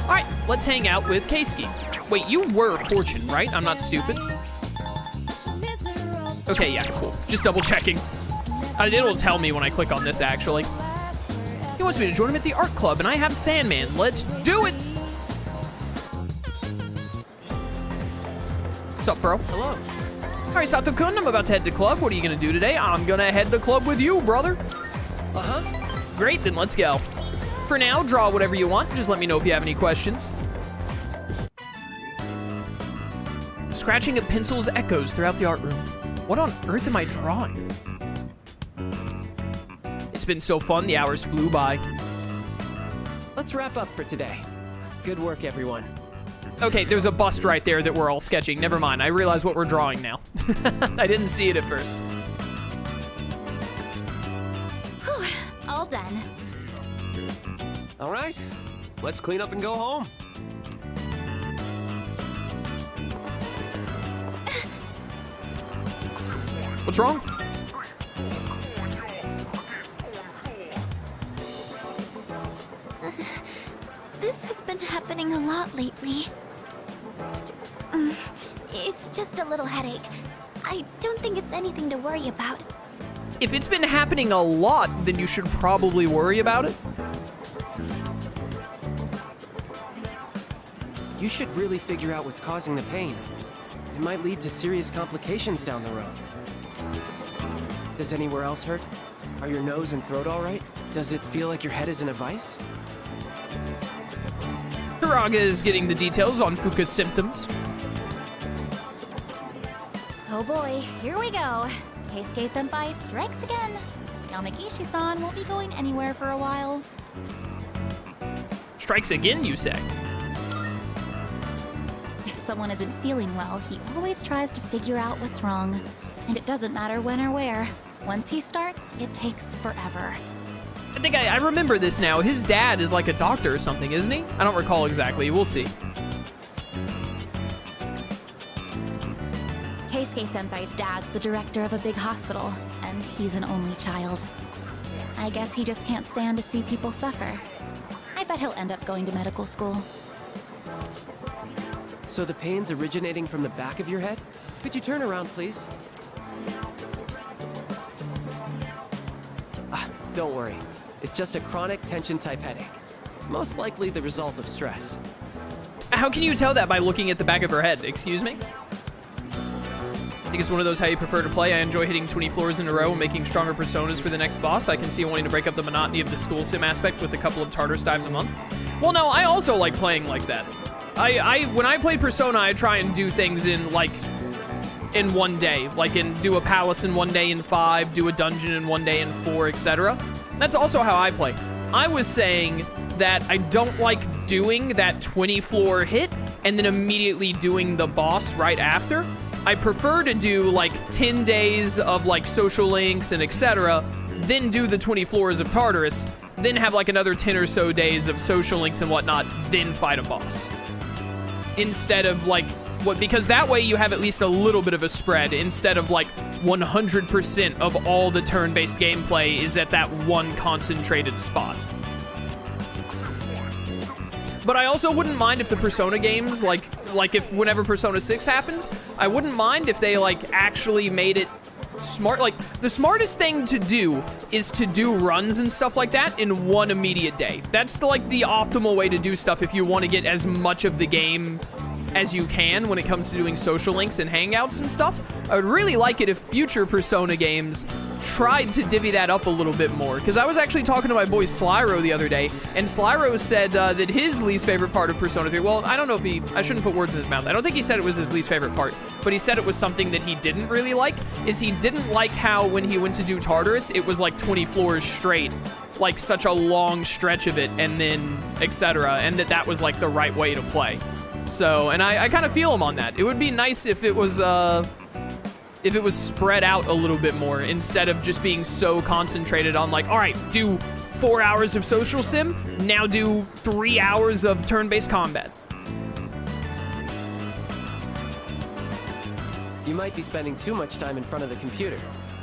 Alright, let's hang out with Keisuke. Wait, you were Fortune, right? I'm not stupid. Okay, yeah, cool. Just double checking. It'll tell me when I click on this, actually. He wants me to join him at the art club, and I have Sandman. Let's do it! What's up, bro? Hello. Alright, Sato-kun, I'm about to head to club. What are you gonna do today? I'm gonna head to club with you, brother. Uh-huh. Great, then let's go. For now, draw whatever you want. Just let me know if you have any questions. The scratching of pencils echoes throughout the art room. What on earth am I drawing? It's been so fun, the hours flew by. Let's wrap up for today. Good work, everyone. Okay, there's a bust right there that we're all sketching. Never mind, I realize what we're drawing now. I didn't see it at first. Whew, all done. All right, let's clean up and go home. What's wrong? This has been happening a lot lately. It's just a little headache. I don't think it's anything to worry about. If it's been happening a lot, then you should probably worry about it. You should really figure out what's causing the pain. It might lead to serious complications down the road. Does anywhere else hurt? Are your nose and throat all right? Does it feel like your head is in a vice? Hiraga is getting the details on Fuka's symptoms. Oh boy, here we go. Keisuke-senpai strikes again. Yamagishi-san won't be going anywhere for a while. Strikes again, you say? If someone isn't feeling well, he always tries to figure out what's wrong. And it doesn't matter when or where. Once he starts, it takes forever. I think I remember this now. His dad is like a doctor or something, isn't he? I don't recall exactly. We'll see. Keisuke-senpai's dad's the director of a big hospital, and he's an only child. I guess he just can't stand to see people suffer. I bet he'll end up going to medical school. So the pain's originating from the back of your head? Could you turn around, please? Don't worry. It's just a chronic tension-type headache. Most likely the result of stress. How can you tell that by looking at the back of her head? Excuse me? I think it's one of those how you prefer to play. I enjoy hitting 20 floors in a row and making stronger personas for the next boss. I can see wanting to break up the monotony of the school sim aspect with a couple of Tartarus dives a month. Well, no, I also like playing like that. When I play Persona, I try and do things in one day. Like do a palace in one day in 5, do a dungeon in one day in 4, etc. That's also how I play. I was saying that I don't like doing that 20 floor hit and then immediately doing the boss right after. I prefer to do like 10 days of like social links and etc. Then do the 20 floors of Tartarus, then have like another 10 or so days of social links and whatnot, then fight a boss. Instead of like, because that way you have at least a little bit of a spread instead of like 100% of all the turn-based gameplay is at that one concentrated spot. But I also wouldn't mind if the Persona games, like if whenever Persona 6 happens, I wouldn't mind if they like actually made it smart. Like the smartest thing to do is to do runs and stuff like that in one immediate day. That's the optimal way to do stuff if you want to get as much of the game as you can when it comes to doing social links and hangouts and stuff. I would really like it if future Persona games tried to divvy that up a little bit more, because I was actually talking to my boy Slyro the other day, and Slyro said that his least favorite part of Persona 3, well, I don't know if I shouldn't put words in his mouth. I don't think he said it was his least favorite part, but he said it was something that he didn't really like, is he didn't like how when he went to do Tartarus, it was like 20 floors straight, like such a long stretch of it, and then etc., and that was like the right way to play. So, and I kind of feel him on that. It would be nice if it was spread out a little bit more instead of just being so concentrated on like, all right, do 4 hours of social sim, now do 3 hours of turn-based combat. You might be spending too much time in front of the computer.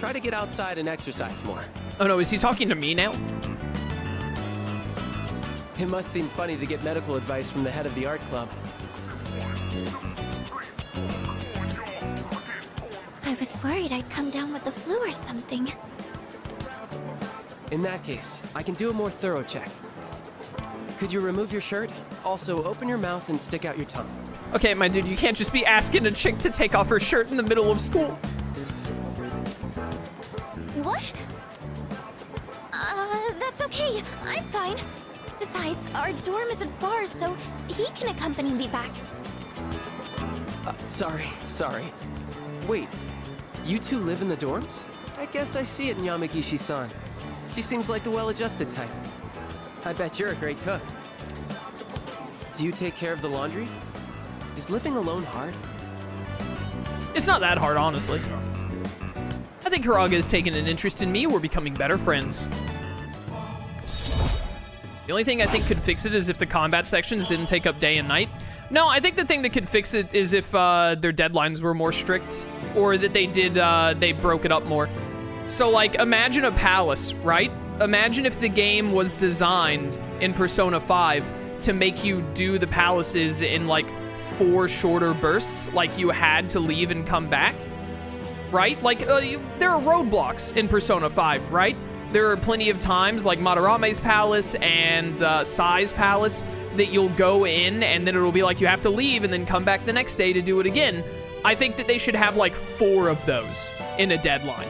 Try to get outside and exercise more. Oh no, is he talking to me now? It must seem funny to get medical advice from the head of the art club. I was worried I'd come down with the flu or something. In that case, I can do a more thorough check. Could you remove your shirt? Also, open your mouth and stick out your tongue. Okay, my dude, you can't just be asking a chick to take off her shirt in the middle of school. What? That's okay. I'm fine. Besides, our dorm isn't far, so he can accompany me back. Sorry. Wait, you two live in the dorms? I guess I see it in Yamagishi-san. She seems like the well-adjusted type. I bet you're a great cook. Do you take care of the laundry? Is living alone hard? It's not that hard, honestly. I think Hiraga has taken an interest in me. We're becoming better friends. The only thing I think could fix it is if the combat sections didn't take up day and night. No, I think the thing that could fix it is if their deadlines were more strict, or that they broke it up more. So, like, imagine a palace, right? Imagine if the game was designed in Persona 5 to make you do the palaces in, like, 4 shorter bursts, like you had to leave and come back, right? Like, there are roadblocks in Persona 5, right? There are plenty of times, like Madarame's palace and Sai's palace, that you'll go in and then it'll be like you have to leave and then come back the next day to do it again. I think that they should have like 4 of those in a deadline.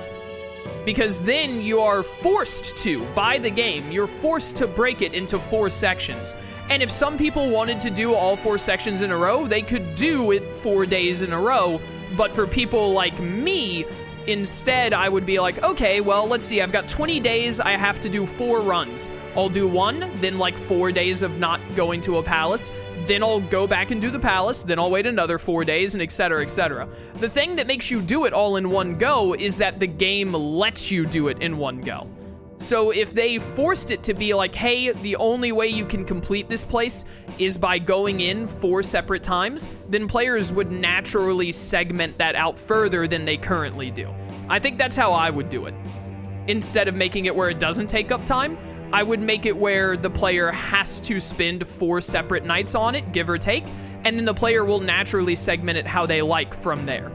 Because then you are forced to, by the game, you're forced to break it into 4 sections. And if some people wanted to do all 4 sections in a row, they could do it 4 days in a row. But for people like me, instead, I would be like, okay, well, let's see. I've got 20 days. I have to do 4 runs. I'll do 1, then like 4 days of not going to a palace. Then I'll go back and do the palace. Then I'll wait another 4 days, and etc., etc. The thing that makes you do it all in one go is that the game lets you do it in one go. So if they forced it to be like, hey, the only way you can complete this place is by going in 4 separate times, then players would naturally segment that out further than they currently do. I think that's how I would do it. Instead of making it where it doesn't take up time, I would make it where the player has to spend 4 separate nights on it, give or take, and then the player will naturally segment it how they like from there.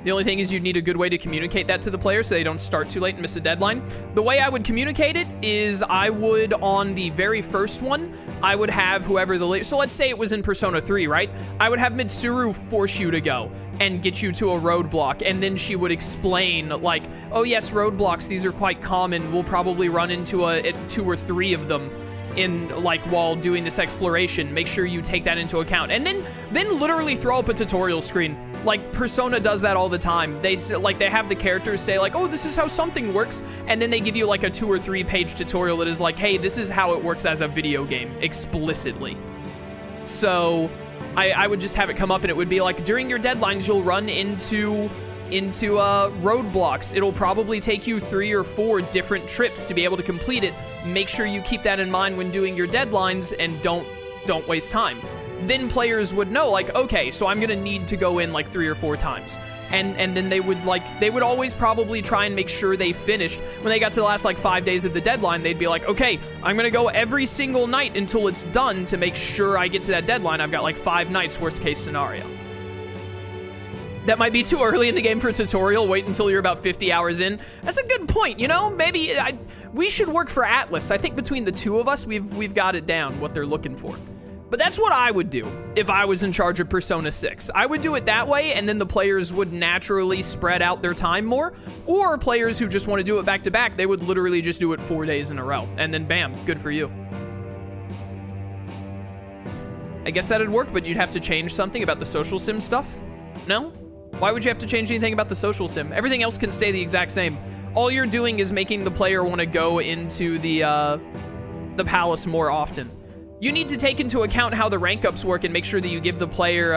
The only thing is you'd need a good way to communicate that to the player so they don't start too late and miss a deadline. The way I would communicate it is I would, on the very first one, I would have whoever the... So let's say it was in Persona 3, right? I would have Mitsuru force you to go and get you to a roadblock, and then she would explain, like, oh yes, roadblocks, these are quite common. We'll probably run into 2 or 3 of them in, like, while doing this exploration. Make sure you take that into account. And then literally throw up a tutorial screen. Like, Persona does that all the time. They have the characters say, like, oh, this is how something works, and then they give you, like, a 2 or 3 page tutorial that is like, hey, this is how it works as a video game, explicitly. So, I would just have it come up, and it would be like, during your deadlines, you'll run into roadblocks. It'll probably take you 3 or 4 different trips to be able to complete it. Make sure you keep that in mind when doing your deadlines, and don't waste time. Then players would know, like, okay, so I'm gonna need to go in like 3 or 4 times. And then they would always probably try and make sure they finished. When they got to the last like 5 days of the deadline, they'd be like, okay, I'm gonna go every single night until it's done to make sure I get to that deadline. I've got like 5 nights, worst case scenario. That might be too early in the game for a tutorial. Wait until you're about 50 hours in. That's a good point, you know? Maybe we should work for Atlus. I think between the 2 of us, we've got it down, what they're looking for. But that's what I would do if I was in charge of Persona 6. I would do it that way, and then the players would naturally spread out their time more. Or players who just want to do it back to back, they would literally just do it 4 days in a row. And then bam, good for you. I guess that'd work, but you'd have to change something about the social sim stuff? No? Why would you have to change anything about the social sim? Everything else can stay the exact same. All you're doing is making the player want to go into the palace more often. You need to take into account how the rank ups work and make sure that you give the player,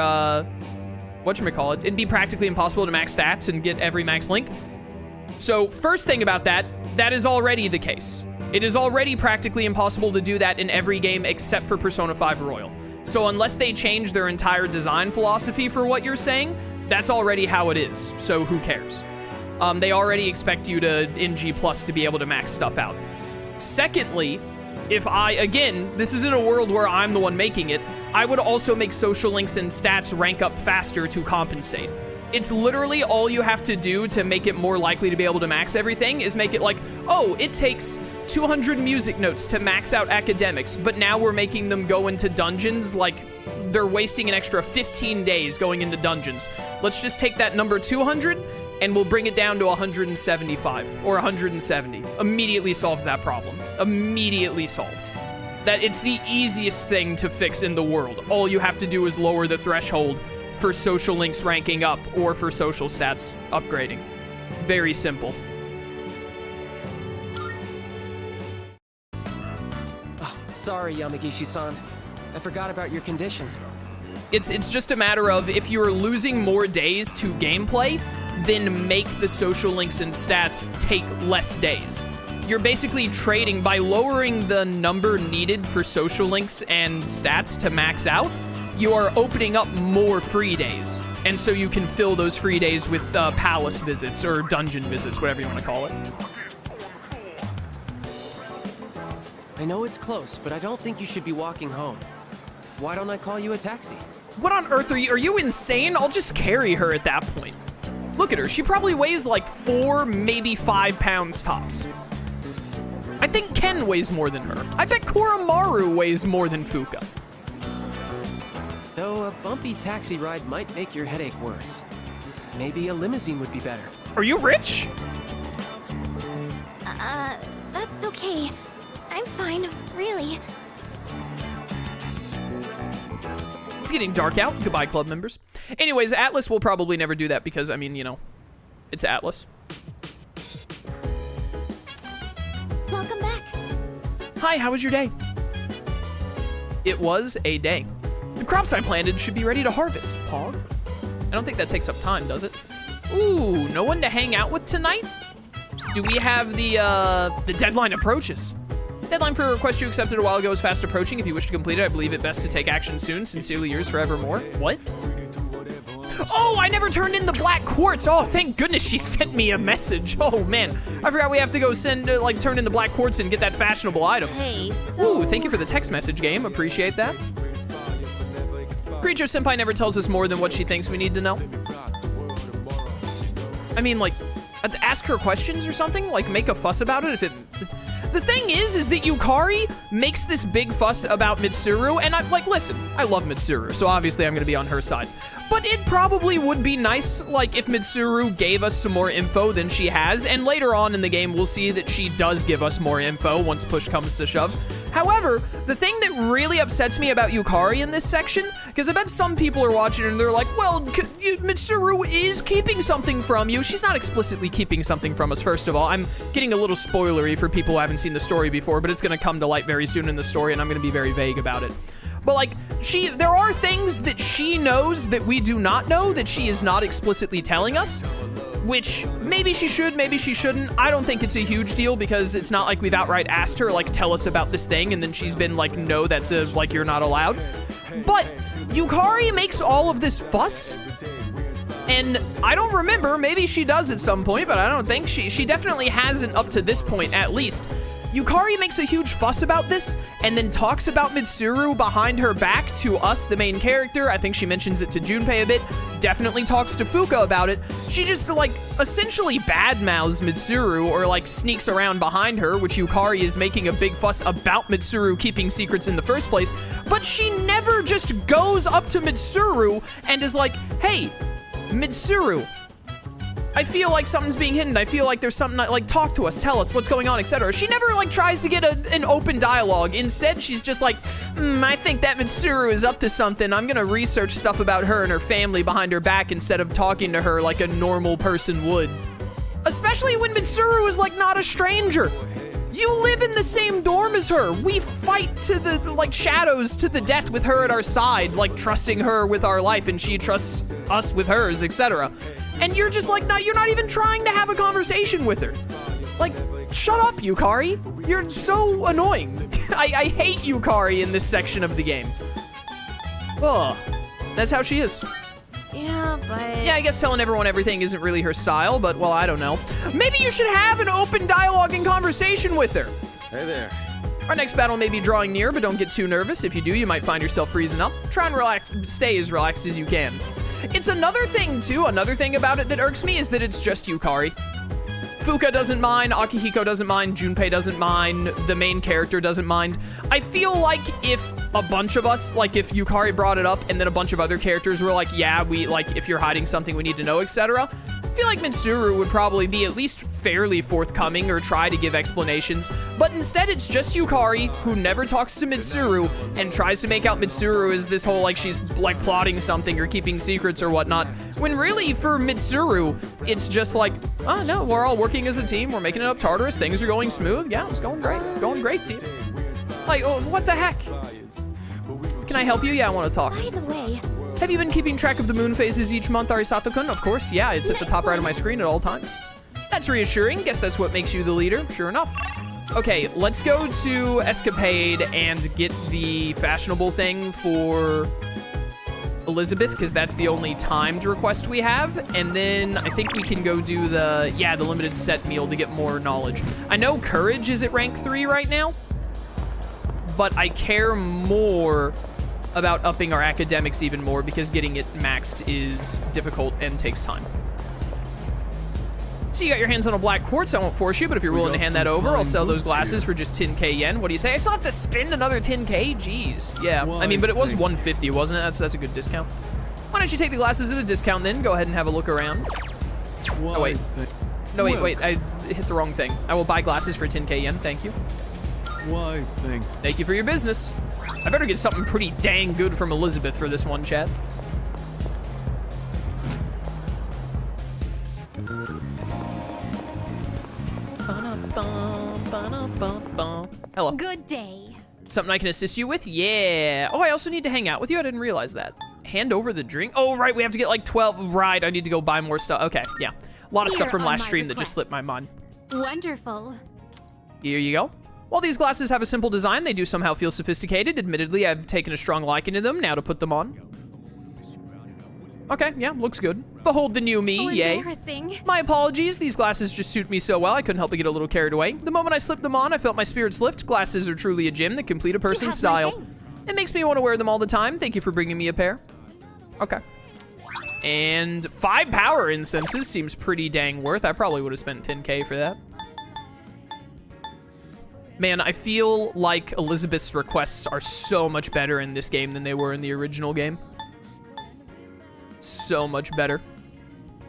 whatchamacallit, it'd be practically impossible to max stats and get every max link. So first thing about that is already the case. It is already practically impossible to do that in every game except for Persona 5 Royal. So unless they change their entire design philosophy for what you're saying, that's already how it is, so who cares? They already expect you to, in G+, to be able to max stuff out. Secondly, if again, this isn't a world where I'm the one making it, I would also make social links and stats rank up faster to compensate. It's literally all you have to do to make it more likely to be able to max everything is make it like, oh, it takes 200 music notes to max out academics, but now we're making them go into dungeons like they're wasting an extra 15 days going into dungeons. Let's just take that number 200 and we'll bring it down to 175 or 170. Immediately solves that problem. Immediately solved. That it's the easiest thing to fix in the world. All you have to do is lower the threshold for social links ranking up or for social stats upgrading. Very simple. Oh, sorry, Yamagishi-san. I forgot about your condition. It's just a matter of if you're losing more days to gameplay, then make the social links and stats take less days. You're basically trading by lowering the number needed for social links and stats to max out. You are opening up more free days. And so you can fill those free days with palace visits or dungeon visits, whatever you want to call it. I know it's close, but I don't think you should be walking home. Why don't I call you a taxi? What on earth are you insane? I'll just carry her at that point. Look at her, she probably weighs like 4, maybe 5 pounds tops. I think Ken weighs more than her. I bet Koromaru weighs more than Fuka. Though a bumpy taxi ride might make your headache worse. Maybe a limousine would be better. Are you rich? That's okay. I'm fine, really. It's getting dark out. Goodbye, club members. Anyways, Atlus will probably never do that because, I mean, you know, it's Atlus. Welcome back. Hi, how was your day? It was a day. The crops I planted should be ready to harvest, Pog. I don't think that takes up time, does it? Ooh, no one to hang out with tonight? Do we have the deadline approaches? Deadline for a request you accepted a while ago is fast approaching. If you wish to complete it, I believe it best to take action soon. Sincerely yours forevermore. What? Oh, I never turned in the black quartz. Oh, thank goodness she sent me a message. Oh, man. I forgot we have to go turn in the black quartz and get that fashionable item. Hey, so... Ooh, thank you for the text message game. Appreciate that. Creature Senpai never tells us more than what she thinks we need to know. I mean, like, ask her questions or something? Like, make a fuss about it if it... The thing is that Yukari makes this big fuss about Mitsuru, and I'm like, listen, I love Mitsuru, so obviously I'm gonna be on her side. But it probably would be nice, like, if Mitsuru gave us some more info than she has, and later on in the game, we'll see that she does give us more info once push comes to shove. However, the thing that really upsets me about Yukari in this section, because I bet some people are watching and they're like, well, Mitsuru is keeping something from you. She's not explicitly keeping something from us, first of all. I'm getting a little spoilery for people who haven't seen the story before, but it's gonna come to light very soon in the story, and I'm gonna be very vague about it. But like, there are things that she knows that we do not know, that she is not explicitly telling us, which maybe she should, maybe she shouldn't. I don't think it's a huge deal because it's not like we've outright asked her, like, tell us about this thing, and then she's been like, no, that's like, you're not allowed. But Yukari makes all of this fuss, and I don't remember, maybe she does at some point, but I don't think she definitely hasn't up to this point, at least. Yukari makes a huge fuss about this, and then talks about Mitsuru behind her back to us, the main character. I think she mentions it to Junpei a bit. Definitely talks to Fuka about it. She just, like, essentially badmouths Mitsuru, or, like, sneaks around behind her, which Yukari is making a big fuss about Mitsuru keeping secrets in the first place. But she never just goes up to Mitsuru and is like, hey, Mitsuru, I feel like something's being hidden. I feel like there's something, like, talk to us, tell us what's going on, etc. She never, like, tries to get an open dialogue. Instead, she's just like, I think that Mitsuru is up to something. I'm gonna research stuff about her and her family behind her back instead of talking to her like a normal person would. Especially when Mitsuru is, like, not a stranger. You live in the same dorm as her. We fight to the, like, shadows to the death with her at our side, like, trusting her with our life, and she trusts us with hers, etc. And you're just like, you're not even trying to have a conversation with her. Like, shut up, Yukari. You're so annoying. I hate Yukari in this section of the game. Ugh. That's how she is. Yeah, but... Yeah, I guess telling everyone everything isn't really her style, but, well, I don't know. Maybe you should have an open dialogue and conversation with her. Hey there. Our next battle may be drawing near, but don't get too nervous. If you do, you might find yourself freezing up. Try and relax, stay as relaxed as you can. It's another thing, too. Another thing about it that irks me is that it's just Yukari. Fuka doesn't mind, Akihiko doesn't mind, Junpei doesn't mind, the main character doesn't mind. I feel like if a bunch of us, like if Yukari brought it up and then a bunch of other characters were like, yeah, we, like, if you're hiding something, we need to know, etc. I feel like Mitsuru would probably be at least fairly forthcoming or try to give explanations, but instead it's just Yukari who never talks to Mitsuru and tries to make out Mitsuru as this whole, like, she's, like, plotting something or keeping secrets or whatnot, when really, for Mitsuru, it's just like, oh, no, we're all working as a team, we're making it up Tartarus, things are going smooth, yeah, it's going great, team. Like, oh, what the heck? Can I help you? Yeah, I want to talk. By the way, Have you been keeping track of the moon phases each month, Arisato-kun? Of course, yeah, it's at the top right of my screen at all times. That's reassuring. Guess that's what makes you the leader. Sure enough. Okay, let's go to Escapade and get the fashionable thing for Elizabeth, because that's the only timed request we have. And then I think we can go do the limited set meal to get more knowledge. I know Courage is at rank 3 right now, but I care more about upping our academics even more because getting it maxed is difficult and takes time. So you got your hands on a black quartz. I won't force you, but if you're willing to hand that over, I'll sell those glasses for just 10k yen. What do you say? I still have to spend another 10k? Jeez. Yeah, I mean, but it was 150, wasn't it? That's a good discount. Why don't you take the glasses at a discount then? Go ahead and have a look around. Oh, wait. No, wait, I hit the wrong thing. I will buy glasses for 10k yen, thank you. Why, Thank you for your business. I better get something pretty dang good from Elizabeth for this one, chat. Hello. good day. Something I can assist you with? Yeah. Oh, I also need to hang out with you? I didn't realize that. Hand over the drink? Oh, right, we have to get like 12. Right, I need to go buy more stuff. Okay, yeah. A lot of stuff from last stream that just slipped my mind. Wonderful. Here you go. While these glasses have a simple design, they do somehow feel sophisticated. Admittedly, I've taken a strong liking to them. Now to put them on. Okay, yeah, looks good. Behold the new me, yay. Embarrassing. My apologies, these glasses just suit me so well, I couldn't help but get a little carried away. The moment I slipped them on, I felt my spirits lift. Glasses are truly a gem that complete a person's style. It makes me want to wear them all the time. Thank you for bringing me a pair. Okay. And 5 power incenses seems pretty dang worth. I probably would have spent 10k for that. Man, I feel like Elizabeth's requests are so much better in this game than they were in the original game. So much better.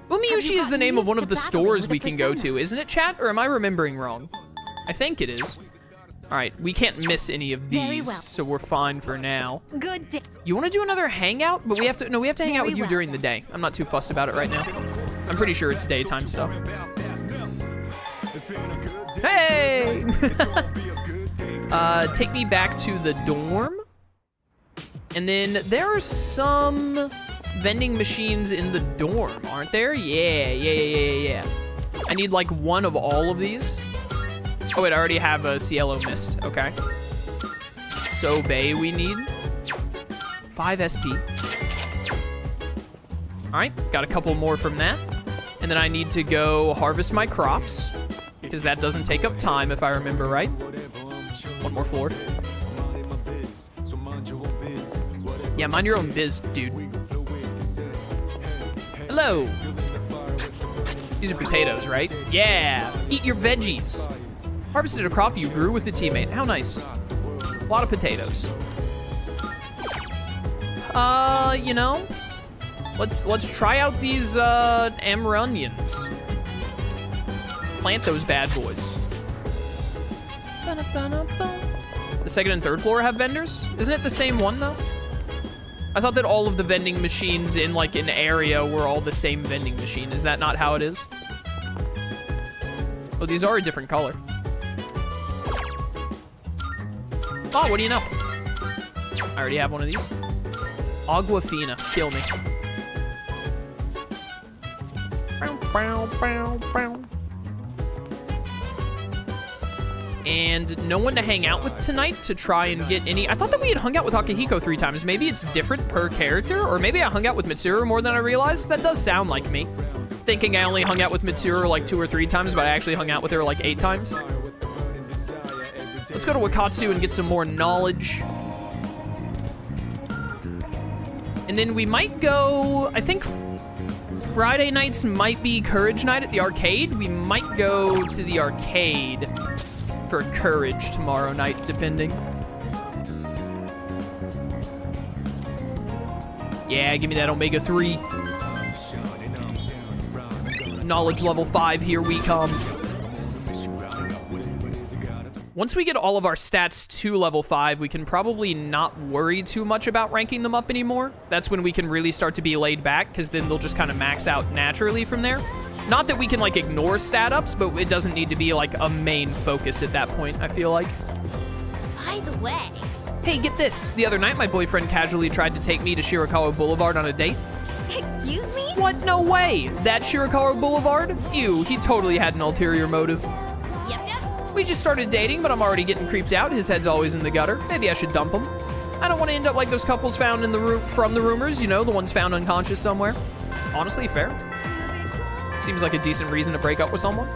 Umiyushi is the name of one of the stores we can go to, isn't it, chat? Or am I remembering wrong? I think it is. All right, we can't miss any of these, so we're fine for now. Good day. You want to do another hangout? But we have to hang out with you during the day. I'm not too fussed about it right now. I'm pretty sure it's daytime stuff. Hey! Take me back to the dorm. And then there are some vending machines in the dorm, aren't there? Yeah. I need like one of all of these. Oh wait, I already have a Cielo Mist, okay. Sobe we need. 5 SP. All right, got a couple more from that. And then I need to go harvest my crops, because that doesn't take up time if I remember right. One more floor. Yeah, mind your own biz, dude. Hello. These are potatoes, right? Yeah. Eat your veggies. Harvested a crop you grew with a teammate. How nice. A lot of potatoes. You know, let's try out these Amaronians. Plant those bad boys. The second and third floor have vendors? Isn't it the same one though? I thought that all of the vending machines in like an area were all the same vending machine. Is that not how it is? Oh, these are a different color. Oh, what do you know? I already have one of these. Aguafina, kill me. And no one to hang out with tonight to try and get any. I thought that we had hung out with Akihiko 3 times. Maybe it's different per character, or maybe I hung out with Mitsuru more than I realized. That does sound like me. Thinking I only hung out with Mitsuru like 2 or 3 times, but I actually hung out with her like 8 times. Let's go to Wakatsu and get some more knowledge. And then we might go, I think Friday nights might be Courage Night at the arcade. We might go to the arcade for Courage tomorrow night, depending. Yeah, give me that Omega 3. Knowledge level 5, here we come. Once we get all of our stats to level 5, we can probably not worry too much about ranking them up anymore. That's when we can really start to be laid back, because then they'll just kind of max out naturally from there. Not that we can, like, ignore stat ups, but it doesn't need to be, like, a main focus at that point, I feel like. By the way... Hey, get this. The other night, my boyfriend casually tried to take me to Shirakawa Boulevard on a date. Excuse me? What? No way! That Shirakawa Boulevard? Ew, he totally had an ulterior motive. Yep. We just started dating, but I'm already getting creeped out. His head's always in the gutter. Maybe I should dump him. I don't want to end up like those couples found in the from the rumors, you know, the ones found unconscious somewhere. Honestly, fair. Seems like a decent reason to break up with someone.